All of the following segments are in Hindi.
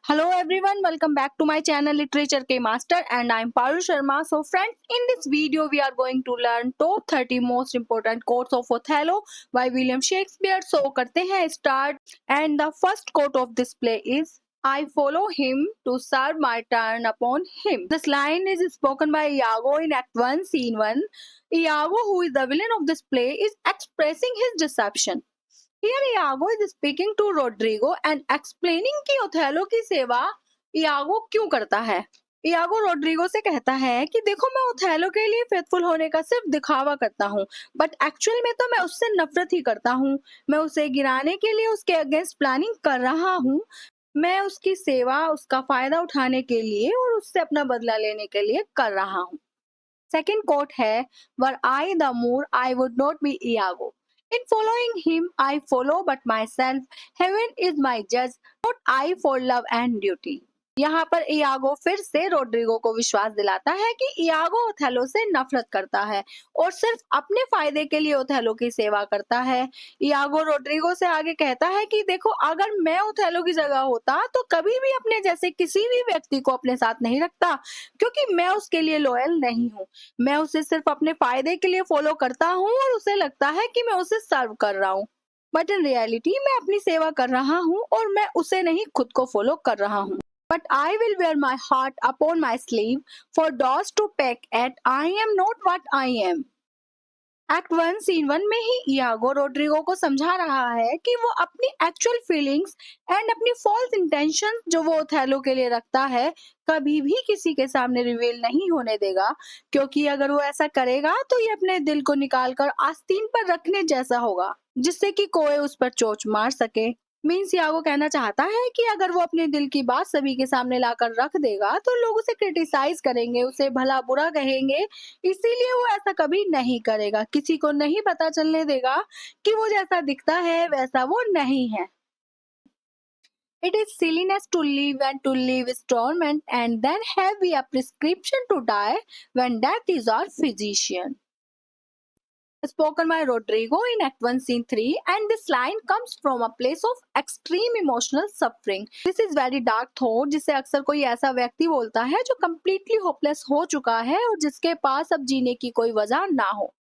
Hello everyone, welcome back to my channel Literature K Master and I am Parul Sharma. So friends, in this video we are going to learn top 30 most important quotes of Othello by William Shakespeare. So करते हैं start and the first quote of this play is I follow him to serve my turn upon him. This line is spoken by Iago in Act 1, Scene 1. Iago, who is the villain of this play, is expressing his deception. Here Iago is speaking to Rodrigo and explaining कि ओथेलो की सेवा इयागो क्यों करता है। इयागो रोड्रिगो से कहता है कि देखो मैं ओथेलो के लिए फेथफुल होने का सिर्फ दिखावा करता हूँ, बट एक्चुअल में तो मैं उससे नफरत ही करता हूँ। मैं उसे गिराने के लिए उसके अगेंस्ट प्लानिंग कर रहा हूँ। मैं उसकी सेवा उसका फायदा उठाने के लिए और उससे अपना बदला लेने के लिए कर रहा हूँ। सेकेंड कोट है were I the Moor I would not be Iago. In following him, I follow but myself. Heaven is my judge, not I for love and duty. यहाँ पर इयागो फिर से रोड्रिगो को विश्वास दिलाता है कि इयागो ओथेलो से नफरत करता है और सिर्फ अपने फायदे के लिए ओथेलो की सेवा करता है। इयागो रोड्रिगो से आगे कहता है कि देखो अगर मैं ओथेलो की जगह होता तो कभी भी अपने जैसे किसी भी व्यक्ति को अपने साथ नहीं रखता, क्योंकि मैं उसके लिए लॉयल नहीं हूँ। मैं उसे सिर्फ अपने फायदे के लिए फॉलो करता हूँ और उसे लगता है कि मैं उसे सर्व कर रहा हूँ, बट इन रियलिटी मैं अपनी सेवा कर रहा हूँ और मैं उसे नहीं खुद को फॉलो कर रहा हूँ। But I will wear my heart upon my sleeve for dogs to peck at. I am not what I am. Act 1 scene 1 में ही इयागो रोड्रिगो को समझा रहा है कि वो अपनी एक्चुअल फीलिंग्स एंड अपनी फॉल्स इंटेंशन जो वो ओथेलो के लिए रखता है कभी भी किसी के सामने रिवील नहीं होने देगा, क्योंकि अगर वो ऐसा करेगा तो ये अपने दिल को निकालकर आस्तीन पर रखने जैसा होगा जिससे कि कोई उस पर चोट मार सके। मीन्स यागो कहना चाहता है कि अगर वो अपने दिल की बात सभी के सामने लाकर रख देगा तो लोग उसे क्रिटिसाइज करेंगे, उसे भला बुरा कहेंगे, इसीलिए वो ऐसा कभी नहीं करेगा। किसी को नहीं पता चलने देगा कि वो जैसा दिखता है वैसा वो नहीं है। It is silliness to live and to live is torment, and then have we a prescription to die when death is our physician. Spoken by Rodrigo in Act 1 Scene 3, and this line comes from a place of extreme emotional suffering. This is very dark thought जिसे अक्सर कोई ऐसा व्यक्ति बोलता है जो completely hopeless हो चुका है और जिसके पास अब जीने की कोई वजह ना हो।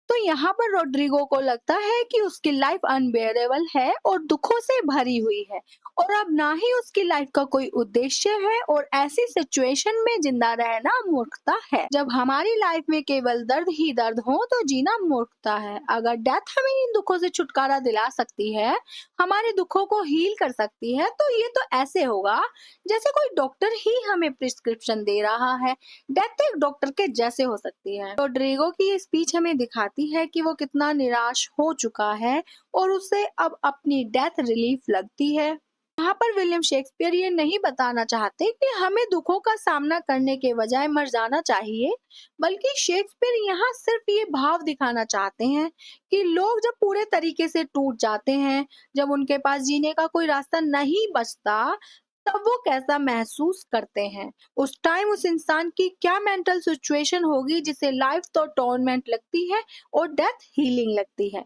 तो यहाँ पर रोड्रिगो को लगता है कि उसकी लाइफ अनबेरेबल है और दुखों से भरी हुई है और अब ना ही उसकी लाइफ का कोई उद्देश्य है और ऐसी सिचुएशन में जिंदा रहना मूर्खता है। जब हमारी लाइफ में केवल दर्द ही दर्द हो तो जीना मूर्खता है। अगर डेथ हमें इन दुखों से छुटकारा दिला सकती है, हमारे दुखों को हील कर सकती है, तो ये तो ऐसे होगा जैसे कोई डॉक्टर ही हमें प्रिस्क्रिप्शन दे रहा है। डेथ एक डॉक्टर के जैसे हो सकती है। रोड्रिगो की ये स्पीच हमें दिखाती है कि वो कितना निराश हो चुका है और उसे अब अपनी डेथ रिलीफ लगती है। यहाँ पर विलियम शेक्सपियर ये नहीं बताना चाहते कि हमें दुखों का सामना करने के बजाय मर जाना चाहिए, बल्कि शेक्सपियर यहाँ सिर्फ ये भाव दिखाना चाहते हैं कि लोग जब पूरे तरीके से टूट जाते हैं, जब उनके पास जीने का कोई रास्ता नहीं बचता, तब वो कैसा महसूस करते हैं। उस टाइम उस इंसान की क्या मेंटल सिचुएशन होगी जिसे लाइफ तो टॉर्मेंट लगती है और डेथ हीलिंग लगती है।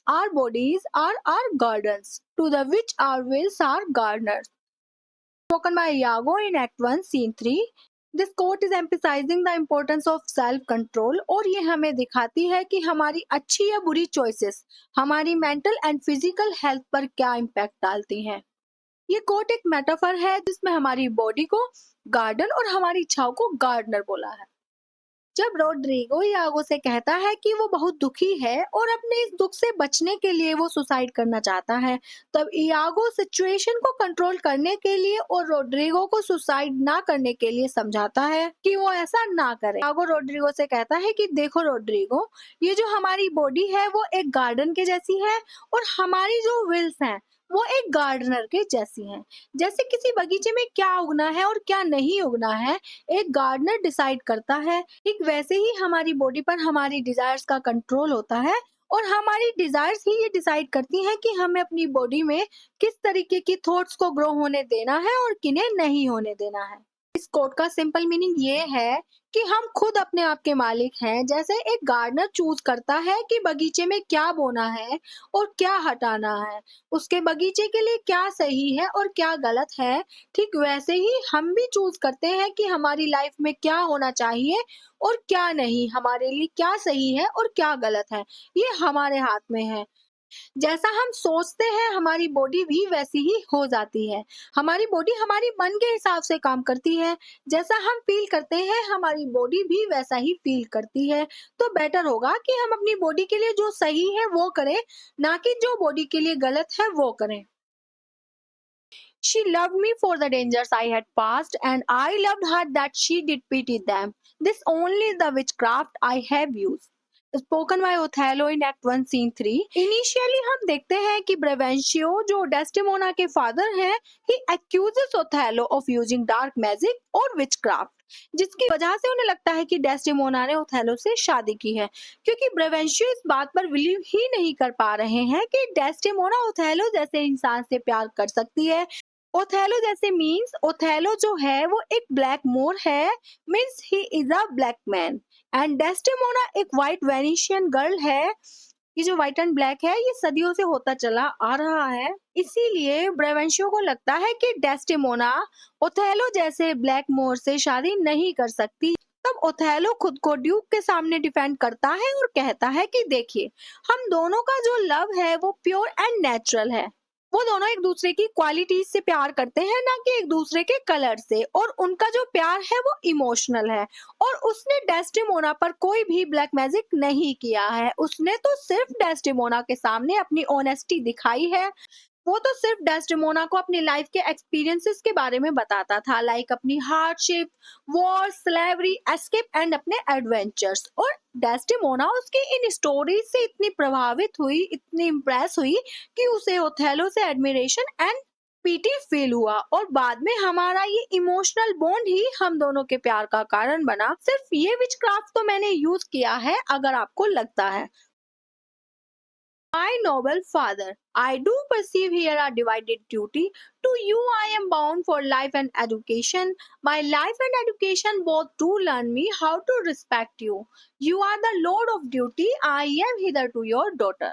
Our bodies are our gardens, to the which our wills are gardeners. Spoken by Iago in Act 1, Scene 3. This quote is emphasizing the importance of self-control और ये हमें दिखाती है कि हमारी अच्छी या बुरी चॉइसेस हमारी मेंटल एंड फिजिकल हेल्थ पर क्या इम्पैक्ट डालती हैं। ये कोट एक मेटाफर है जिसमें हमारी बॉडी को गार्डन और हमारी इच्छाओं को गार्डनर बोला है। जब रोड्रिगो इयागो से कहता है कि वो बहुत दुखी है और अपने इस दुख से बचने के लिए वो सुसाइड करना चाहता है, तब इयागो सिचुएशन को कंट्रोल करने के लिए और रोड्रिगो को सुसाइड ना करने के लिए समझाता है कि वो ऐसा ना करे। इयागो रोड्रिगो से कहता है कि देखो रोड्रिगो, ये जो हमारी बॉडी है वो एक गार्डन के जैसी है और हमारी जो विल्स हैं वो एक गार्डनर के जैसी हैं। जैसे किसी बगीचे में क्या उगना है और क्या नहीं उगना है एक गार्डनर डिसाइड करता है, ठीक वैसे ही हमारी बॉडी पर हमारी डिजायर्स का कंट्रोल होता है और हमारी डिजायर्स ही ये डिसाइड करती हैं कि हमें अपनी बॉडी में किस तरीके की थॉट्स को ग्रो होने देना है और किन्हें नहीं होने देना है। इस कोट का सिंपल मीनिंग ये है कि हम खुद अपने आप के मालिक हैं। जैसे एक गार्डनर चूज करता है कि बगीचे में क्या बोना है और क्या हटाना है, उसके बगीचे के लिए क्या सही है और क्या गलत है, ठीक वैसे ही हम भी चूज करते हैं कि हमारी लाइफ में क्या होना चाहिए और क्या नहीं, हमारे लिए क्या सही है और क्या गलत है, ये हमारे हाथ में है। जैसा हम सोचते हैं हमारी बॉडी भी वैसी ही हो जाती है। हमारी बॉडी हमारी मन के हिसाब से काम करती है। जैसा हम फील करते हैं हमारी बॉडी भी वैसा ही फील करती है। तो बेटर होगा कि हम अपनी बॉडी के लिए जो सही है वो करें, ना कि जो बॉडी के लिए गलत है वो करें। She loved me for the dangers I had passed, and I loved her that she did pity them. This only is the witchcraft I have used. Spoken by Othello in Act 1 Scene 3. Initially हम देखते हैं कि ब्रेवेंशियो जो डेस्टिमोना के फादर हैं, he accuses Othello of using dark magic और witchcraft, जिसकी वजह से उन्हें लगता है कि डेस्टिमोना ने ओथेलो से शादी की है, क्योंकि ब्रेवेंशियो इस बात पर बिलीव ही नहीं कर पा रहे हैं कि डेस्टिमोना ओथेलो जैसे इंसान से प्यार कर सकती है। ओथेलो जैसे मीन्स ओथेलो जो है वो एक ब्लैक मोर है, means he is a black man, and Desdemona एक व्हाइट वेनिशियन गर्ल है। ये जो व्हाइट एंड ब्लैक है ये सदियों से होता चला आ रहा है, इसीलिए ब्रेवेंशियो को लगता है कि डेस्टिमोना ओथेलो जैसे ब्लैक मोर से शादी नहीं कर सकती। तब ओथेलो खुद को ड्यूक के सामने डिफेंड करता है और कहता है कि देखिए, हम दोनों का जो लव है वो प्योर एंड नेचुरल है। वो दोनों एक दूसरे की क्वालिटीज से प्यार करते हैं, ना कि एक दूसरे के कलर से, और उनका जो प्यार है वो इमोशनल है। और उसने डेस्टिमोना पर कोई भी ब्लैक मैजिक नहीं किया है, उसने तो सिर्फ डेस्टिमोना के सामने अपनी ऑनेस्टी दिखाई है। वो तो सिर्फ डेस्टिमोना को अपनी लाइफ के एक्सपीरियंसेस के बारे में बताता था, लाइक अपनी hardship, war, slavery, escape and अपने एडवेंचर्स। और डेस्टिमोना उसके इन स्टोरीज से इतनी प्रभावित हुई, इतनी इम्प्रेस हुई कि उसे ओथेलो से एडमिरेशन एंड पीटी फील हुआ, और बाद में हमारा ये इमोशनल बॉन्ड ही हम दोनों के प्यार का कारण बना। सिर्फ ये विचक्राफ्ट तो मैंने यूज किया है, अगर आपको लगता है। My noble father, I do perceive here a divided duty. To you I am bound for life and education. My life and education both do learn me how to respect you. You are the lord of duty. I am hitherto your daughter.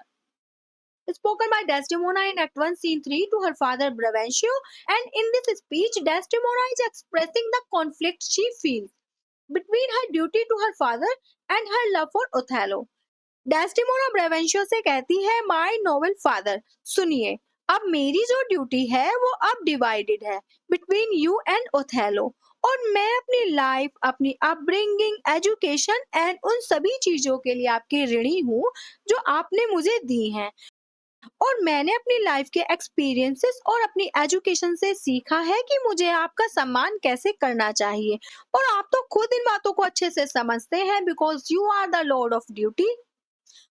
Spoken by Desdemona in Act 1, Scene 3 to her father Brabantio, and in this speech, Desdemona is expressing the conflict she feels between her duty to her father and her love for Othello. Desdemona Brabantio से कहती है, माय नोबल फादर, सुनिए, अब मेरी जो ड्यूटी है वो अब डिवाइडेड है बिटवीन यू एंड ओथेलो, और मैं अपनी लाइफ, अपनी अपब्रिंगिंग, एजुकेशन एंड उन सभी चीजों के लिए आपकी ऋणी हूँ जो आपने मुझे दी हैं। और मैंने अपनी लाइफ के एक्सपीरियंसेस और अपनी एजुकेशन से सीखा है कि मुझे आपका सम्मान कैसे करना चाहिए, और आप तो खुद इन बातों को अच्छे से समझते हैं, because you are the lord of duty.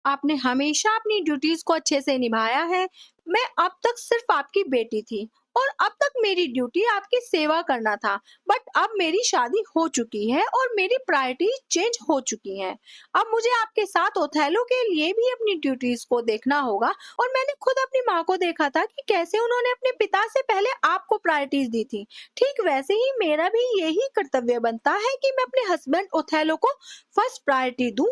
आपने हमेशा अपनी ड्यूटीज को अच्छे से निभाया है। मैं अब तक सिर्फ आपकी बेटी थी, और अब तक मेरी ड्यूटी आपकी सेवा करना था, बट अब मेरी शादी हो चुकी है और मेरी प्रायोरिटी चेंज हो चुकी हैं। अब मुझे आपके साथ ओथेलो के लिए भी अपनी ड्यूटीज को देखना होगा, और मैंने खुद अपनी माँ को देखा था कि कैसे उन्होंने अपने पिता से पहले आपको प्रायोरिटीज दी थी। ठीक वैसे ही मेरा भी यही कर्तव्य बनता है कि मैं अपने हस्बैंड ओथेलो को फर्स्ट प्रायोरिटी दूं।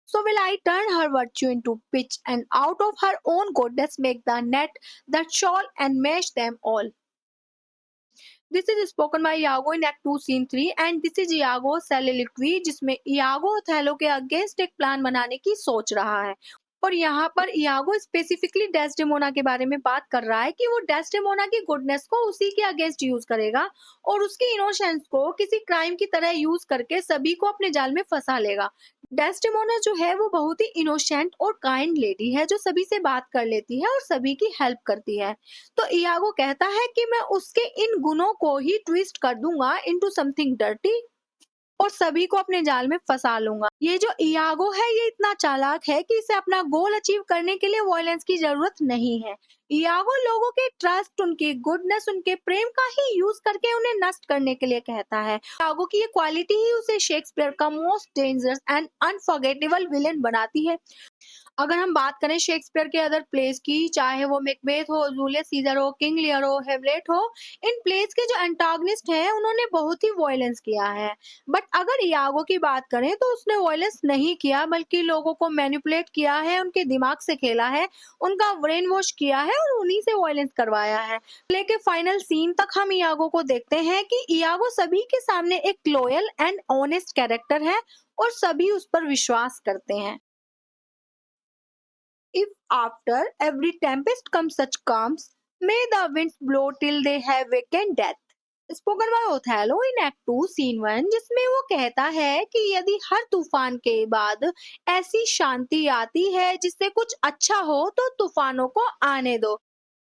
So will I turn her virtue into pitch, and out of her own goodness make the net that shall enmesh them all. This is spoken by Iago in Act 2 Scene 3, and this is Iago's soliloquy, जिसमें Iago ओथेलो के अगेंस्ट एक प्लान बनाने की सोच रहा है। और यहाँ पर इयागो स्पेसिफिकली डेस्डेमोना के बारे में बात कर रहा है कि वो डेस्डेमोना की गुडनेस को उसी के अगेंस्ट यूज करेगा, और उसकी इनोसेंस को किसी क्राइम की तरह यूज करके सभी को अपने जाल में फंसा लेगा। डेस्डेमोना जो है वो बहुत ही इनोसेंट और काइंड लेडी है, जो सभी से बात कर लेती है और सभी की हेल्प करती है। तो इयागो कहता है कि मैं उसके इन गुणों को ही ट्विस्ट कर दूंगा इनटू समथिंग डर्टी, और सभी को अपने जाल में फंसा लूंगा। ये जो इयागो है ये इतना चालाक है कि इसे अपना गोल अचीव करने के लिए वायलेंस की जरूरत नहीं है। इयागो लोगों के ट्रस्ट, उनकी गुडनेस, उनके प्रेम का ही यूज करके उन्हें नष्ट करने के लिए कहता है। इयागो की ये क्वालिटी ही उसे शेक्सपियर का most dangerous and unforgettable villain बनाती है। अगर हम बात करें शेक्सपियर के अदर प्लेस की, चाहे वो मैकबेथ हो, जूलियस सीजर हो, किंग लियर हो, हेमलेट हो, इन प्लेस के जो एंटागनिस्ट हैं उन्होंने बहुत ही वॉयलेंस किया है। बट अगर यागो की बात करें तो उसने वॉयलेंस नहीं किया, बल्कि लोगों को मैनिपुलेट किया है, उनके दिमाग से खेला है, उनका ब्रेन वॉश किया है और उन्हीं से वॉयलेंस करवाया है। प्ले के फाइनल सीन तक हम यागो को देखते हैं कि यागो सभी के सामने एक लॉयल एंड ऑनेस्ट कैरेक्टर है और सभी उस पर विश्वास करते हैं। If after every tempest comes such calms, may the winds blow till they have wakened death. Spoken by Othello in act 2 scene 1, जिसमें वो कहता है कि यदि हर तूफान के बाद ऐसी शांति आती है जिससे कुछ अच्छा हो तो तूफानों को आने दो।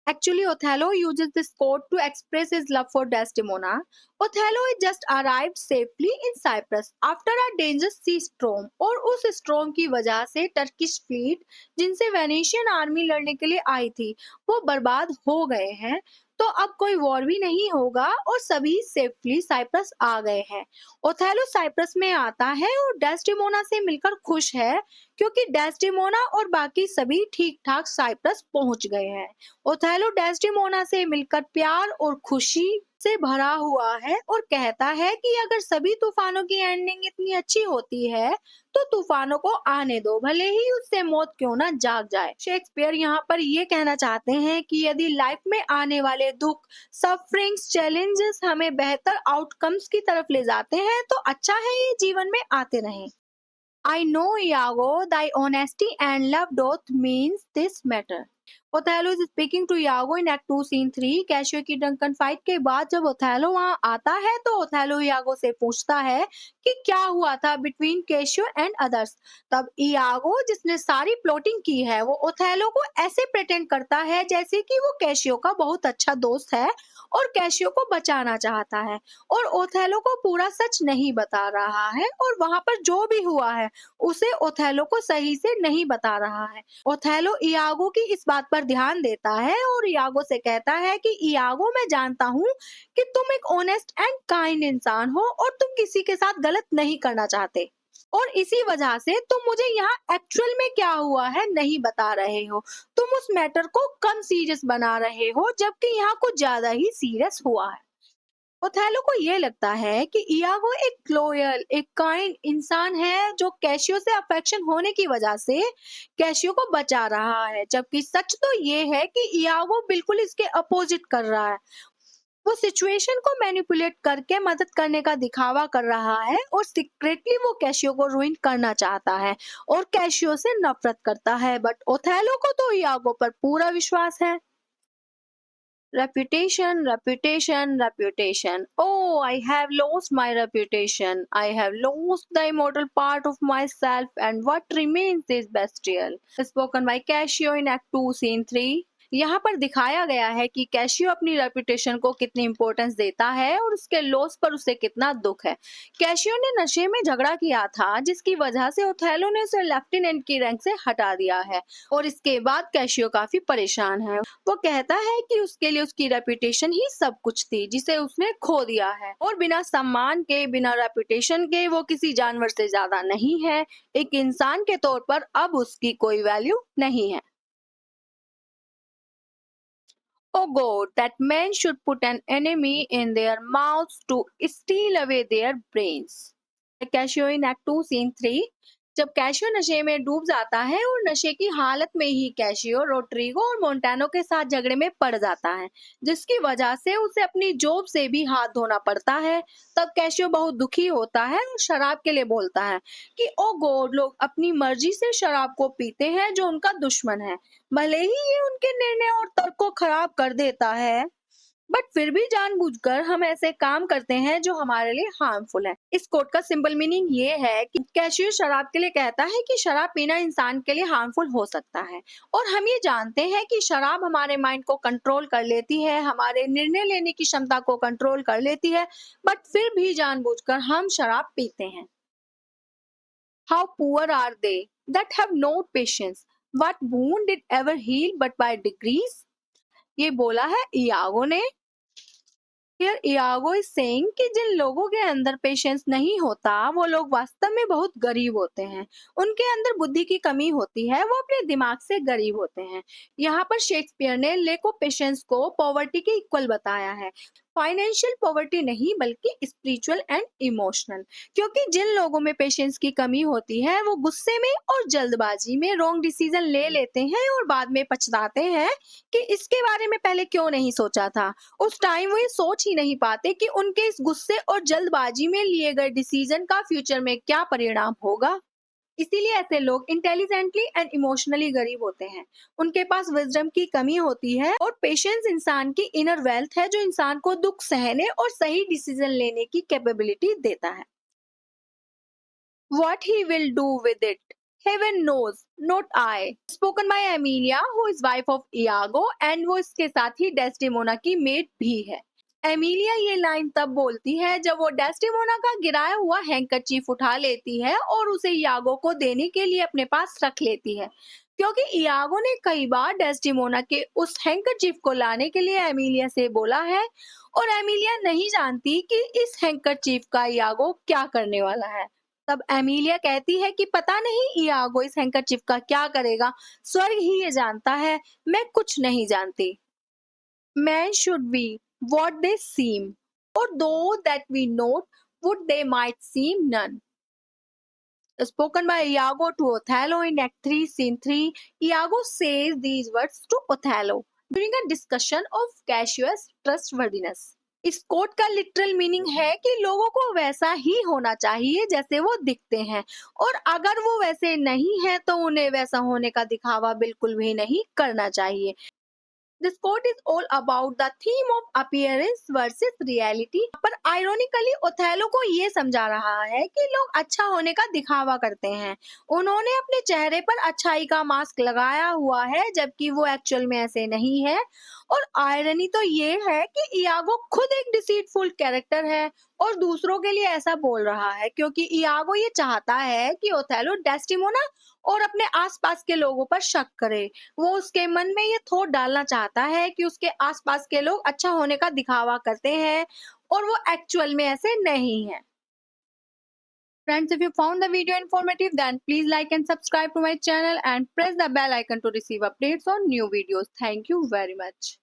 Actually, Othello uses this quote to express his love for Desdemona. Othello had just arrived safely in Cyprus after a dangerous sea storm, और उस स्ट्रॉम की वजह से टर्किश फ्लीट जिनसे वेनेशियन आर्मी लड़ने के लिए आई थी वो बर्बाद हो गए हैं। तो अब कोई वॉर भी नहीं होगा और सभी सेफली साइप्रस आ गए हैं। ओथेलो साइप्रस में आता है और डेस्टिमोना से मिलकर खुश है, क्योंकि डेस्टिमोना और बाकी सभी ठीक ठाक साइप्रस पहुंच गए हैं। ओथेलो डेस्टिमोना से मिलकर प्यार और खुशी से भरा हुआ है और कहता है कि अगर सभी तूफानों की एंडिंग इतनी अच्छी होती है तो तूफानों को आने दो, भले ही उससे मौत क्यों ना जाग जाए। शेक्सपियर यहाँ पर ये कहना चाहते हैं कि यदि लाइफ में आने वाले दुख, सफरिंग्स, चैलेंजेस हमें बेहतर आउटकम्स की तरफ ले जाते हैं तो अच्छा है ये जीवन में आते रहें। I know, Iago, thy honesty and love doth means this matter. Othello is speaking to Iago in act 2 scene 3। Cassio की ड्रंकन फाइट के बाद जब ओथेलो वहां आता है तो ओथेलो यागो से पूछता है कि क्या हुआ था बिटवीन कैशियो एंड अदर्स। तब यागो, जिसने सारी प्लॉटिंग की है, वो ओथेलो को ऐसे प्रेटेंड करता है जैसे कि वो कैशियो का बहुत अच्छा दोस्त है और कैशियो को बचाना चाहता है, और ओथेलो को पूरा सच नहीं बता रहा है और वहां पर जो भी हुआ है उसे ओथेलो को सही से नहीं बता रहा है। ओथेलो इयागो की इस बात पर ध्यान देता है और इयागो से कहता है कि इयागो, मैं जानता हूँ कि तुम एक ऑनेस्ट एंड काइंड इंसान हो और तुम किसी के साथ गलत नहीं करना चाहते, और इसी वजह से तुम मुझे यहाँ एक्चुअल में क्या हुआ है नहीं बता रहे हो। तुम उस मैटर को कम सीरियस बना रहे हो जबकि यहाँ कुछ ज्यादा ही सीरियस हुआ है। ओथेलो को ये लगता है कि इयागो एक लॉयल, एक काइंड इंसान है जो कैशियो से अफेक्शन होने की वजह से कैशियो को बचा रहा है, जबकि सच तो ये है कि इयागो बिल्कुल इसके अपोजिट कर रहा है। वो सिचुएशन को मैनिपुलेट करके मदद करने का दिखावा कर रहा है और सीक्रेटली वो कैशियो को रुइन करना चाहता है और कैशियो से नफरत करता है। बट ओथेलो को तो इयागो पर पूरा विश्वास है। Reputation, reputation, reputation. Oh, I have lost my reputation. I have lost the immortal part of myself, and what remains is bestial. Spoken by Cassio in Act 2, Scene 3. यहाँ पर दिखाया गया है कि कैशियो अपनी रेपुटेशन को कितनी इंपॉर्टेंस देता है और उसके लॉस पर उसे कितना दुख है। कैशियो ने नशे में झगड़ा किया था जिसकी वजह से ओथेलो ने उसे लेफ्टिनेंट की रैंक से हटा दिया है, और इसके बाद कैशियो काफी परेशान है। वो कहता है कि उसके लिए उसकी रेपुटेशन ही सब कुछ थी जिसे उसने खो दिया है, और बिना सम्मान के, बिना रेपुटेशन के वो किसी जानवर से ज्यादा नहीं है। एक इंसान के तौर पर अब उसकी कोई वैल्यू नहीं है। Oh God, that men should put an enemy in their mouths to steal away their brains. Cassio in act 2 scene 3। जब कैशियो नशे में डूब जाता है और नशे की हालत में ही कैशियो रोड्रिगो और मोंटानो के साथ झगड़े में पड़ जाता है, जिसकी वजह से उसे अपनी जॉब से भी हाथ धोना पड़ता है। तब कैशियो बहुत दुखी होता है और शराब के लिए बोलता है कि ओ गॉड, लोग अपनी मर्जी से शराब को पीते हैं जो उनका दुश्मन है, भले ही ये उनके निर्णय और तर्क को खराब कर देता है, बट फिर भी जानबूझकर हम ऐसे काम करते हैं जो हमारे लिए हार्मफुल है। इस कोट का सिंपल मीनिंग ये है कि कैशियो शराब के लिए कहता है कि शराब पीना इंसान के लिए हार्मफुल हो सकता है, और हम ये जानते हैं कि शराब हमारे माइंड को कंट्रोल कर लेती है, हमारे निर्णय लेने की क्षमता को कंट्रोल कर लेती है, बट फिर भी जानबूझकर हम शराब पीते हैं। How poor are they that have no patience, what wound did ever heal but by degrees. ये बोला है इयागो ने शेक्सपियर इयागो इज सेइंग कि जिन लोगों के अंदर पेशेंस नहीं होता वो लोग वास्तव में बहुत गरीब होते हैं। उनके अंदर बुद्धि की कमी होती है, वो अपने दिमाग से गरीब होते हैं। यहाँ पर शेक्सपियर ने लेक ऑफ पेशेंस को पॉवर्टी के इक्वल बताया है। फाइनेंशियल पॉवर्टी नहीं बल्कि स्पिरिचुअल एंड इमोशनल। क्योंकि जिन लोगों में पेशेंस की कमी होती है वो गुस्से में और जल्दबाजी में रॉन्ग डिसीजन ले लेते हैं और बाद में पछताते हैं कि इसके बारे में पहले क्यों नहीं सोचा था। उस टाइम वो ये सोच ही नहीं पाते कि उनके इस गुस्से और जल्दबाजी में लिए गए डिसीजन का फ्यूचर में क्या परिणाम होगा। इसीलिए ऐसे लोग इंटेलिजेंटली एंड इमोशनली गरीब होते हैं। उनके पास विजडम की कमी होती है और पेशेंस इंसान की इनर वेल्थ है जो इंसान को दुख सहने और सही डिसीजन लेने की कैपेबिलिटी देता है। What he will do with it, heaven knows, not I. Spoken by Amelia, who is wife of Iago, and वो इसके साथ ही डेस्टिमोना की मेट भी है। एमिलिया ये लाइन तब बोलती है जब वो डेस्टिमोना का गिराया हुआ हैंकरचीफ उठा लेती है और उसे इयागो को देने के लिए अपने पास रख लेती है। क्योंकि इयागो ने कई बार डेस्टिमोना के उस हैंकरचीफ को लाने के लिए एमिलिया से बोला है और एमिलिया नहीं जानती कि इस हैंकरचीफ का इयागो क्या करने वाला है। तब एमिलिया कहती है कि पता नहीं इयागो इस हैंकरचीफ का क्या करेगा, स्वर्ग ही ये जानता है, मैं कुछ नहीं जानती। Men should be what they seem, or though that we note what they might seem none. Spoken by Iago to Othello in Act 3, Scene 3, Iago says these words to Othello during a discussion of Cassius' trustworthiness. इस कोट का लिटरल मीनिंग है कि लोगों को वैसा ही होना चाहिए जैसे वो दिखते हैं, और अगर वो वैसे नहीं है तो उन्हें वैसा होने का दिखावा बिल्कुल भी नहीं करना चाहिए। This quote is all about the theme of appearance versus reality। पर ironically ओथेलो को ये समझा रहा है कि लोग अच्छा होने का दिखावा करते हैं। उन्होंने अपने चेहरे पर अच्छाई का मास्क लगाया हुआ है जबकि वो एक्चुअल में ऐसे नहीं है। और आयरनी तो ये है कि इयागो खुद एक डिसीटफुल कैरेक्टर है और दूसरों के लिए ऐसा बोल रहा है क्योंकि इयागो ये चाहता है कि ओथेलो डेस्टिमोना और अपने आसपास के लोगों पर शक करे। वो उसके मन में ये थॉट डालना चाहता है कि उसके आसपास के लोग अच्छा होने का दिखावा करते हैं और वो एक्चुअल में ऐसे नहीं है। Friends, if you found the video informative, then please like and subscribe to my channel and press the bell icon to receive updates on new videos. Thank you very much.